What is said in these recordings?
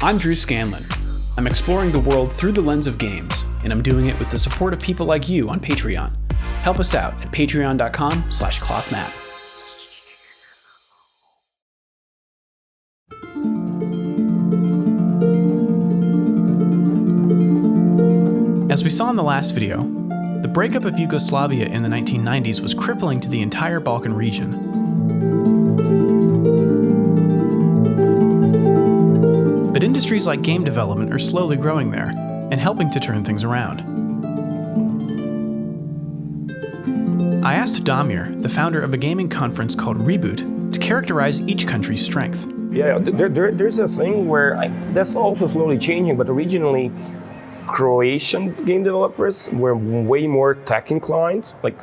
I'm Drew Scanlon. I'm exploring the world through the lens of games, and I'm doing it with the support of people like you on Patreon. Help us out at patreon.com/clothmap. As we saw in the last video, the breakup of Yugoslavia in the 1990s was crippling to the entire Balkan region. But industries like game development are slowly growing there and helping to turn things around. I asked Damir, the founder of a gaming conference called Reboot, to characterize each country's strength. Yeah, there's a thing where that's also slowly changing, but originally Croatian game developers were way more tech inclined. Like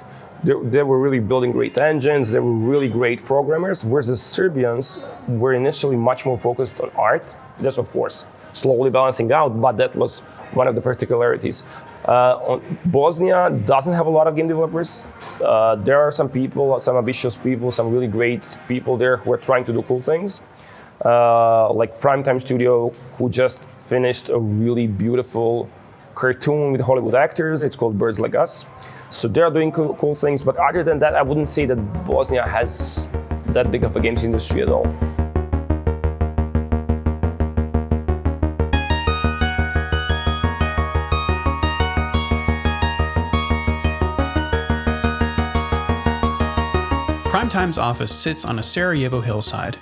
they were really building great engines, they were really great programmers, whereas the Serbians were initially much more focused on art. That's of course slowly balancing out, but that was one of the particularities. Bosnia doesn't have a lot of game developers. There are some people, some ambitious people, some really great people there who are trying to do cool things. Like Primetime Studio, who just finished a really beautiful cartoon with Hollywood actors. It's called Birds Like Us. So they're doing cool things, but other than that, I wouldn't say that Bosnia has that big of a games industry at all. Primetime's office sits on a Sarajevo hillside,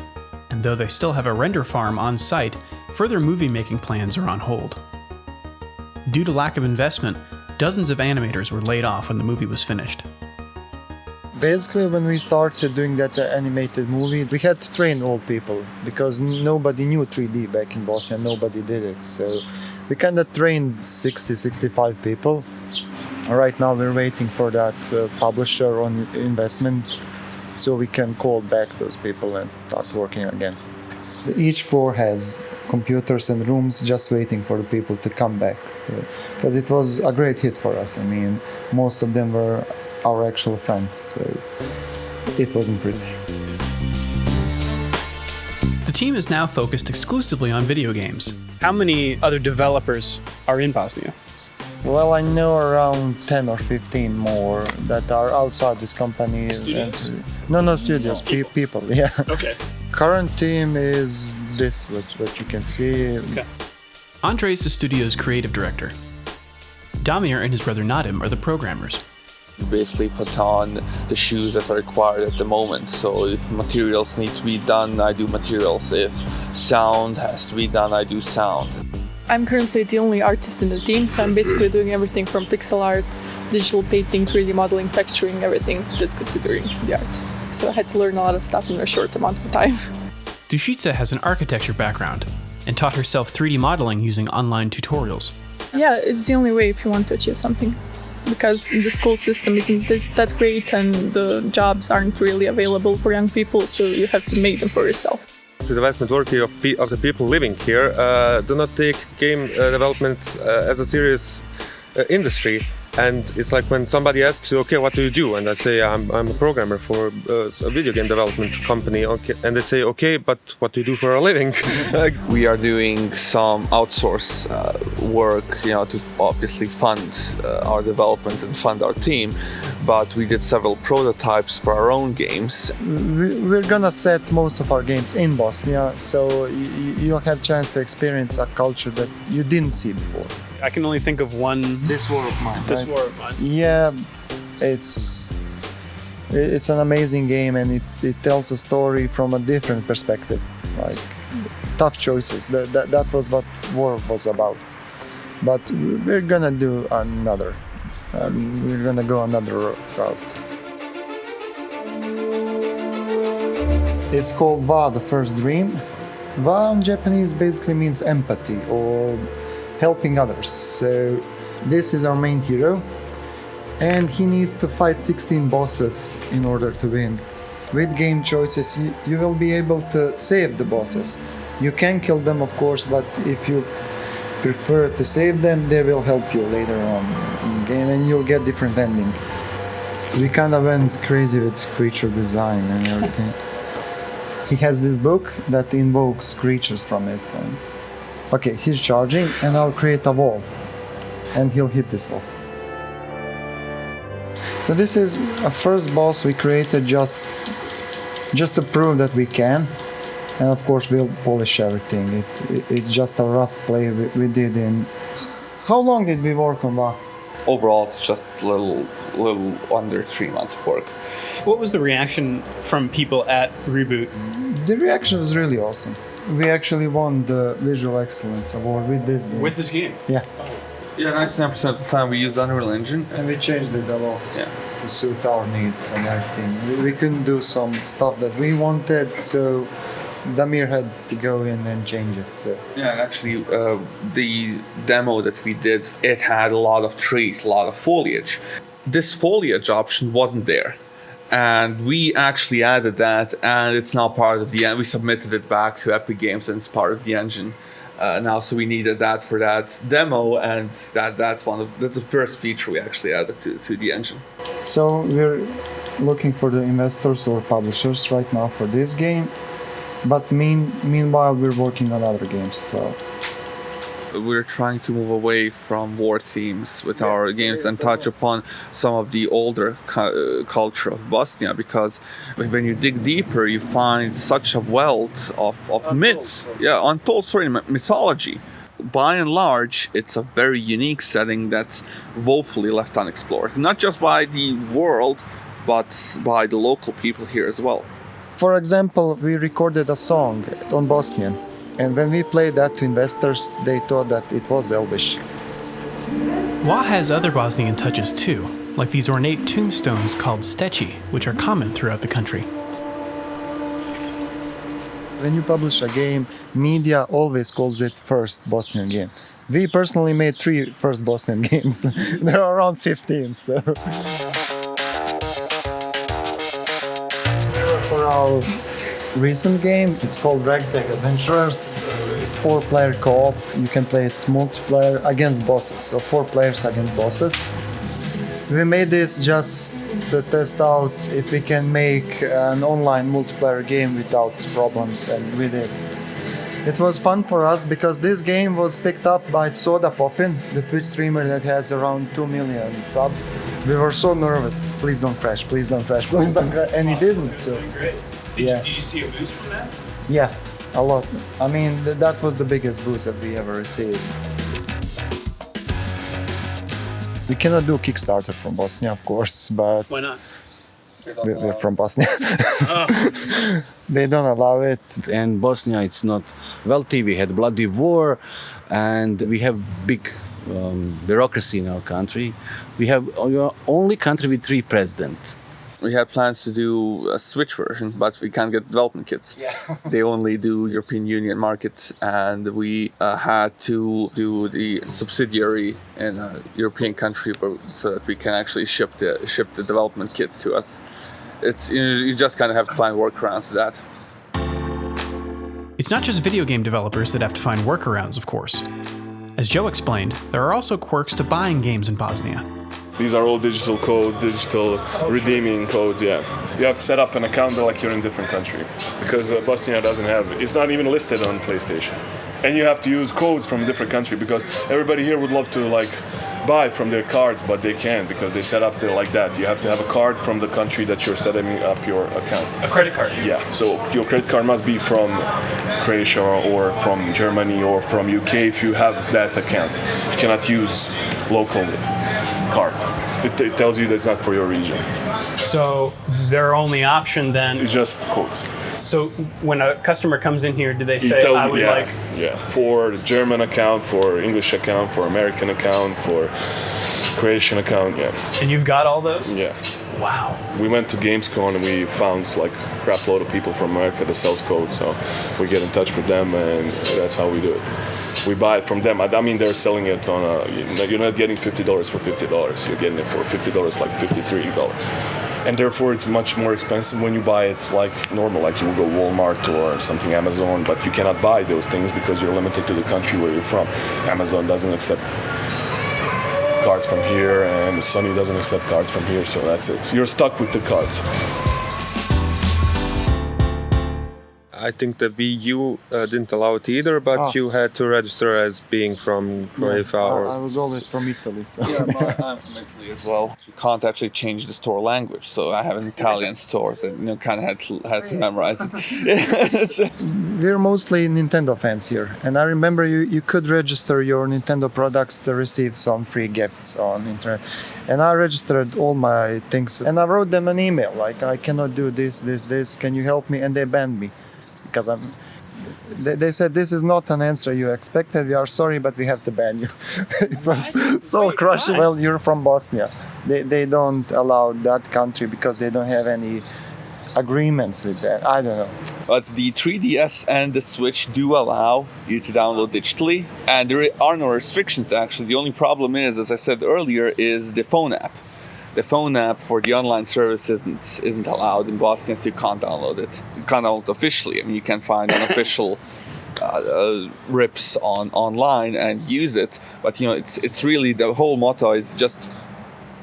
and though they still have a render farm on site, further movie-making plans are on hold. Due to lack of investment, dozens of animators were laid off when the movie was finished. Basically, when we started doing that animated movie, we had to train all people because nobody knew 3D back in Bosnia, nobody did it. So we kind of trained 65 people. Right now we're waiting for that publisher on investment so we can call back those people and start working again. Each floor has computers and rooms just waiting for the people to come back. Because it was a great hit for us. I mean, most of them were our actual friends, so it wasn't pretty. The team is now focused exclusively on video games. How many other developers are in Bosnia? Well, I know around 10 or 15 more that are outside this company. Studios? Nono Studios, people, yeah. Okay. Current team is this, what you can see. Okay. Andre is the studio's creative director. Damir and his brother Nadim are the programmers. Basically put on the shoes that are required at the moment. So if materials need to be done, I do materials. If sound has to be done, I do sound. I'm currently the only artist in the team, so I'm basically doing everything from pixel art, digital painting, 3D modeling, texturing, everything that's considering the art. So I had to learn a lot of stuff in a short amount of time. Dušica has an architecture background and taught herself 3D modeling using online tutorials. Yeah, it's the only way if you want to achieve something. Because the school system isn't that great and the jobs aren't really available for young people, so you have to make them for yourself. The vast majority of the people living here do not take game development as a serious industry. And it's like when somebody asks you, okay, what do you do? And I say, I'm a programmer for a video game development company. Okay. And they say, okay, but what do you do for a living? We are doing some outsource work, to obviously fund our development and fund our team. But we did several prototypes for our own games. We're gonna set most of our games in Bosnia, so you'll have a chance to experience a culture that you didn't see before. I can only think of one. This War of Mine. This right? War of Mine. Yeah, it's an amazing game, and it tells a story from a different perspective. Like tough choices. That was what War was about. But we're gonna do another. We're gonna go another route. It's called Va, the First Dream. Va in Japanese basically means empathy or helping others. So this is our main hero, and he needs to fight 16 bosses in order to win. With game choices, you will be able to save the bosses. You can kill them, of course, but if you prefer to save them, they will help you later on in the game, and you'll get different ending. We kind of went crazy with creature design and everything. He has this book that invokes creatures from it. Okay, he's charging, and I'll create a wall, and he'll hit this wall. So this is a first boss we created just to prove that we can, and of course we'll polish everything. It's just a rough play we did in. How long did we work on that? Overall, it's just a little under 3 months of work. What was the reaction from people at Reboot? The reaction was really awesome. We actually won the Visual Excellence Award with this game. With this game? Yeah. Yeah, 99% of the time we use Unreal Engine. And we changed it a lot to suit our needs and everything. We couldn't do some stuff that we wanted, so Damir had to go in and change it. So. Yeah, and actually, the demo that we did, it had a lot of trees, a lot of foliage. This foliage option wasn't there. And we actually added that, and it's now part of the end. We submitted it back to Epic Games, and it's part of the engine now. So we needed that for that demo, and that's the first feature we actually added to the engine. So we're looking for the investors or publishers right now for this game, but meanwhile we're working on other games. So we're trying to move away from war themes with our games and touch upon some of the older culture of Bosnia, because when you dig deeper you find such a wealth of myths, untold story, mythology. By and large, it's a very unique setting that's woefully left unexplored, not just by the world but by the local people here as well. For example, we recorded a song on Bosnian. And when we played that to investors, they thought that it was Elvish. WA has other Bosnian touches too, like these ornate tombstones called steci, which are common throughout the country. When you publish a game, media always calls it first Bosnian game. We personally made 3 first Bosnian games. There are around 15, so. For our recent game, it's called Ragtag Adventurers. 4-player co-op. You can play it multiplayer against bosses, so 4 players against bosses. We made this just to test out if we can make an online multiplayer game without problems, and we did. It was fun for us because this game was picked up by Soda Poppin, the Twitch streamer that has around 2 million subs. We were so nervous. Please don't crash, please don't crash, please don't crash. And he didn't, so. Did you see a boost from that? Yeah, a lot. I mean, that was the biggest boost that we ever received. We cannot do Kickstarter from Bosnia, of course, but... Why not? We're from Bosnia. They don't allow it. And Bosnia, it's not wealthy. We had bloody war, and we have big bureaucracy in our country. We have only country with 3 presidents. We had plans to do a Switch version, but we can't get development kits. They only do European Union market, and we had to do the subsidiary in a European country so that we can actually ship the development kits to us. It's you just kind of have to find workarounds to that. It's not just video game developers that have to find workarounds, of course. As Joe explained, there are also quirks to buying games in Bosnia. These are all digital codes, digital redeeming codes, yeah. You have to set up an account like you're in a different country, because Bosnia doesn't have it. It's not even listed on PlayStation. And you have to use codes from a different country, because everybody here would love to buy from their cards, but they can't because they set up like that. You have to have a card from the country that you're setting up your account. A credit card? Yeah, so your credit card must be from Croatia or from Germany or from UK if you have that account. You cannot use local card. It tells you that it's not for your region. So their only option then... It's just codes. So when a customer comes in here, do they say, I would like... Yeah, for the German account, for English account, for American account, for Croatian account, yeah. And you've got all those? Yeah. Wow. We went to Gamescom and we found crap load of people from America that sells codes, so we get in touch with them and that's how we do it. We buy it from them. I mean, they're selling it on you're not getting $50 for $50. You're getting it for $50, like $53. And therefore, it's much more expensive when you buy it like normal, like you will go Walmart or something Amazon, but you cannot buy those things because you're limited to the country where you're from. Amazon doesn't accept cards from here, and Sony doesn't accept cards from here, so that's it. You're stuck with the cards. I think the Wii U didn't allow it either, but you had to register as being from Croatia. I was always from Italy. So. Yeah, I'm from Italy as well. You can't actually change the store language, so I have an Italian store, so kind of had to memorize it. We're mostly Nintendo fans here, and I remember you could register your Nintendo products to receive some free gifts on internet, and I registered all my things, and I wrote them an email like, I cannot do this, can you help me? And they banned me because they said, this is not an answer you expected, we are sorry, but we have to ban you. It was so crushing. Well, you're from Bosnia. They don't allow that country because they don't have any agreements with that. I don't know. But the 3DS and the Switch do allow you to download digitally, and there are no restrictions actually. The only problem is, as I said earlier, is the phone app. The phone app for the online service isn't allowed in Bosnia, so you can't download it. You can't download it officially. I mean, you can find unofficial rips online and use it. But it's really, the whole motto is just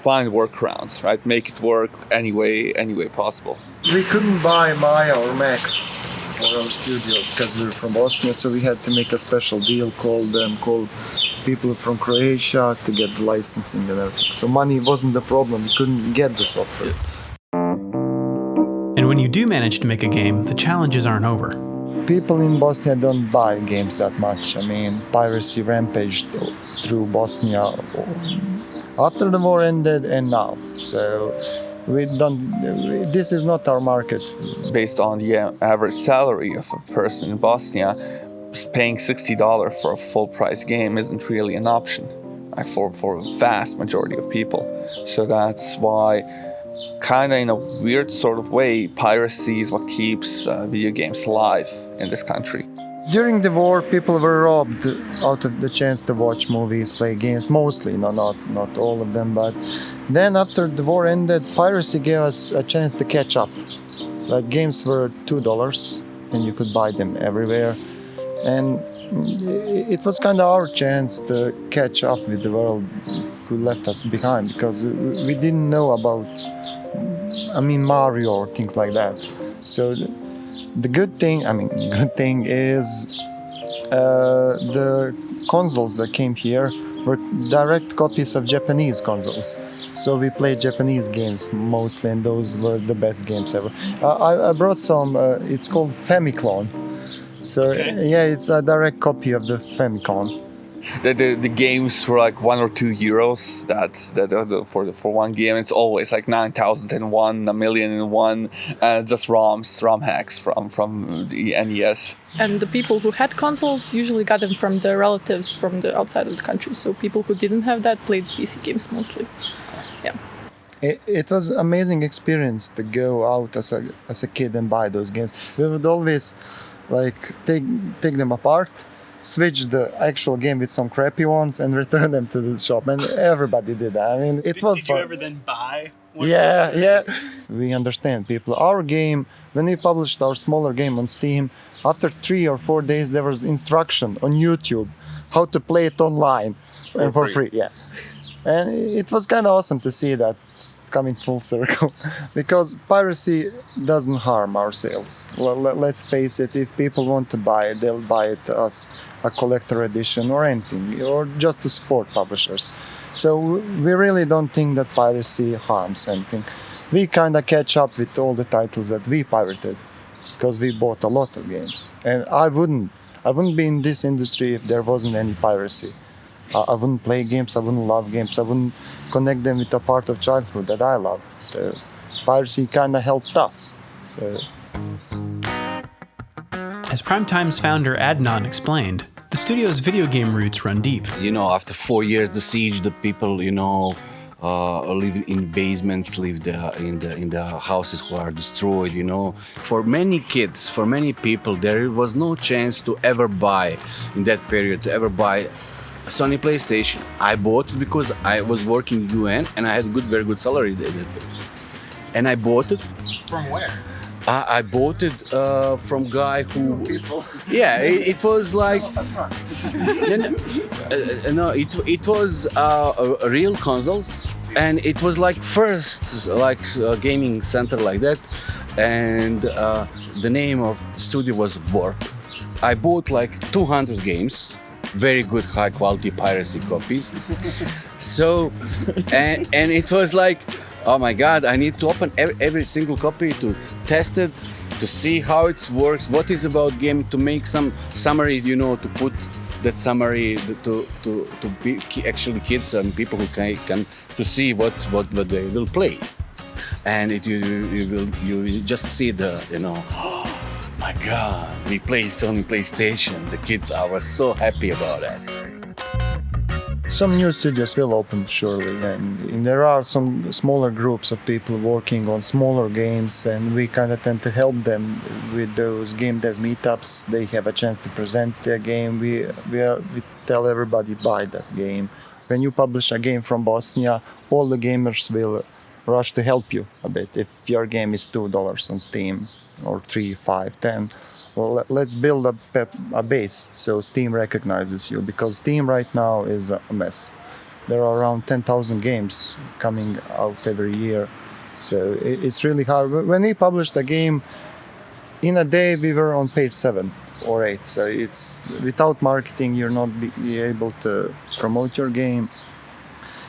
find workarounds, right? Make it work any way possible. We couldn't buy Maya or Max for our studio because we're from Bosnia, so we had to make a special deal, call people from Croatia to get the licensing and everything. So money wasn't the problem, we couldn't get the software. And when you do manage to make a game, the challenges aren't over. People in Bosnia don't buy games that much. I mean, piracy rampaged through Bosnia after the war ended and now. So this is not our market. Based on the average salary of a person in Bosnia, paying $60 for a full-price game isn't really an option for a vast majority of people. So that's why, kind of in a weird sort of way, piracy is what keeps video games alive in this country. During the war, people were robbed out of the chance to watch movies, play games, mostly, not all of them, but then after the war ended, piracy gave us a chance to catch up. Like, games were $2 and you could buy them everywhere, and it was kind of our chance to catch up with the world who left us behind, because we didn't know about, Mario or things like that. So the good thing is the consoles that came here were direct copies of Japanese consoles. So we played Japanese games mostly, and those were the best games ever. I brought some, it's called Famiclone. So yeah, it's a direct copy of the Famicom. The games for like €1 or €2. That's for one game. It's always like 9,001, a million in one, and just ROM hacks from the NES. And the people who had consoles usually got them from their relatives from the outside of the country. So people who didn't have that played PC games mostly. Yeah. It was an amazing experience to go out as a kid and buy those games. We would always take them apart, switch the actual game with some crappy ones, and return them to the shop. And everybody did that. I mean, it was fun. Did you ever then buy one? Yeah. We understand people. Our game, when we published our smaller game on Steam, after 3 or 4 days, there was instruction on YouTube how to play it online and for free. Yeah. And it was kind of awesome to see that coming full circle, because piracy doesn't harm our sales. Well, let's face it, if people want to buy it, they'll buy it as a collector edition or anything, or just to support publishers. So we really don't think that piracy harms anything. We kind of catch up with all the titles that we pirated, because we bought a lot of games. And I wouldn't be in this industry if there wasn't any piracy. I wouldn't play games, I wouldn't love games, I wouldn't connect them with a part of childhood that I love. So piracy kind of helped us. So. As Primetime's founder Adnan explained, the studio's video game roots run deep. After 4 years, the siege, the people, lived in basements, lived in the houses who are destroyed, For many kids, for many people, there was no chance to ever buy, in that period, a Sony PlayStation. I bought it because I was working UN and I had very good salary there. And I bought it. From where? I bought it from guy who. Yeah, it was like. No, it was real consoles, and it was like first gaming center like that. and the name of the studio was Warp. I bought like 200 games, very good high quality piracy copies. So, and it was like, oh my God, I need to open every single copy to test it, to see how it works, what is about game, to make some summary, you know, to put that summary to be actually kids and people who can to see what they will play. And you just see the, you know, oh my God, we play Sony PlayStation. The kids were so happy about that. Some new studios will open surely, and there are some smaller groups of people working on smaller games, and we kind of tend to help them with those game dev meetups. They have a chance to present their game. We tell everybody buy that game. When you publish a game from Bosnia, all the gamers will rush to help you a bit. If your game is $2 on Steam, or 3, 5, 10, well, let's build a base so Steam recognizes you, because Steam right now is a mess. There are around 10,000 games coming out every year, so it's really hard. When we published the game, in a day we were on page 7 or 8, so it's without marketing you're not be able to promote your game.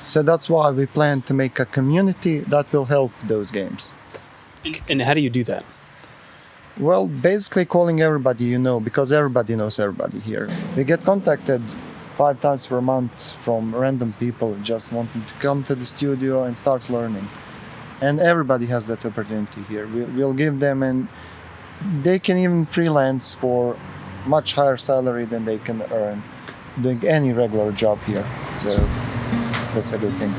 So that's why we plan to make a community that will help those games. And how do you do that? Well, basically calling everybody you know, because everybody knows everybody here. We get contacted 5 times per month from random people just wanting to come to the studio and start learning. And everybody has that opportunity here. We'll give them, and they can even freelance for much higher salary than they can earn doing any regular job here. So that's a good thing.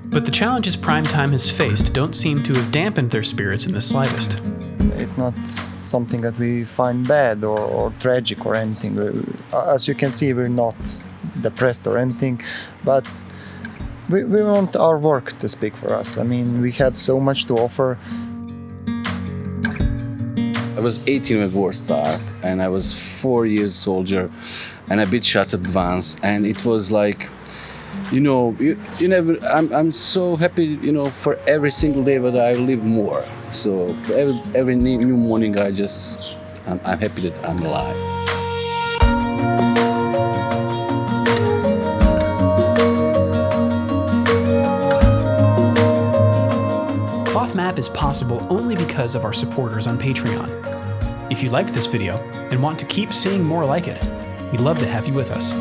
But the challenges Primetime has faced don't seem to have dampened their spirits in the slightest. It's not something that we find bad or tragic or anything. As you can see, we're not depressed or anything, but we want our work to speak for us. I mean, we had so much to offer. I was 18 when war started, and I was 4 years soldier, and a bit shot advance, and it was like, you know, you never. I'm so happy, you know, for every single day that I live more. So every new morning, I'm happy that I'm alive. Cloth Map is possible only because of our supporters on Patreon. If you liked this video and want to keep seeing more like it, we'd love to have you with us.